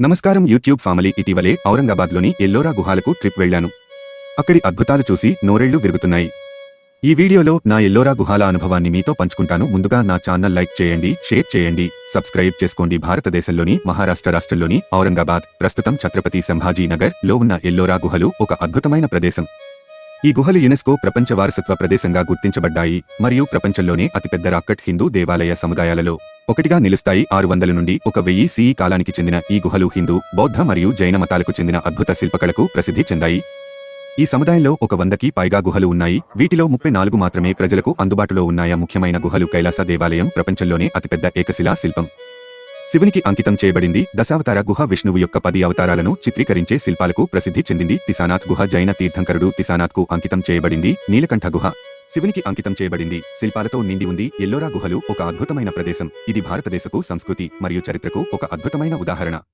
నమస్కారం YouTube family. ఇటీవలే ఔరంగాబాద్లోని Ellora గుహాలకు trip వెళ్లాను. అక్కడి అద్భుతాలు చూసి నోరెళ్లు విరుగుతున్నాయి. ఈ వీడియోలో నా ఎల్లోరా గుహాల అనుభవాన్ని మీతో పంచుకుంటాను. ముందుగా నా ఛానల్ లైక్ చేయండి, షేర్ చేయండి, సబ్స్క్రైబ్ చేసుకోండి. భారతదేశంలోని మహారాష్ట్ర రాష్ట్రంలోని ఔరంగాబాద్, ప్రస్తుతం ఛత్రపతి సంభాజీ నగర్ లో ఉన్న ఎల్లోరా గుహలు ఒక అద్భుతమైన ప్రదేశం. ఈ గుహలు యునెస్కో ప్రపంచ వారసత్వ ప్రదేశంగా గుర్తించబడ్డాయి మరియు ప్రపంచంలోనే అతిపెద్ద రాక్కట్ హిందూ దేవాలయ సముదాయాలలో ఒకటిగా నిలుస్తాయి. 600 నుండి 1000 CE కాలానికి చెందిన ఈ గుహలు హిందూ, బౌద్ధ మరియు జైన మతాలకు చెందిన అద్భుత శిల్పకళకు ప్రసిద్ధి చెందాయి. ఈ సముదాయంలో 100కి పైగా గుహలు ఉన్నాయి. వీటిలో 34 మాత్రమే ప్రజలకు అందుబాటులో ఉన్నాయా. ముఖ్యమైన గుహలు కైలాస దేవాలయం, ప్రపంచంలోనే అతిపెద్ద ఏకశిలా శిల్పం, శివునికి అంకితం చేయబడింది. దశావతార గుహ విష్ణువు యొక్క 10 అవతారాలను చిత్రీకరించే శిల్పాలకు ప్రసిద్ధి చెందింది. తిసానాథ్ గుహ జైన తీర్థంకరుడు తిసానాథ్కు అంకితం చేయబడింది. నీలకంఠ గుహ శివునికి అంకితం చేయబడింది. శిల్పాలతో నిండి ఉంది. ఎల్లోరా గుహలు ఒక అద్భుతమైన ప్రదేశం. ఇది భారతదేశపు సంస్కృతి మరియు చరిత్రకు ఒక అద్భుతమైన ఉదాహరణ.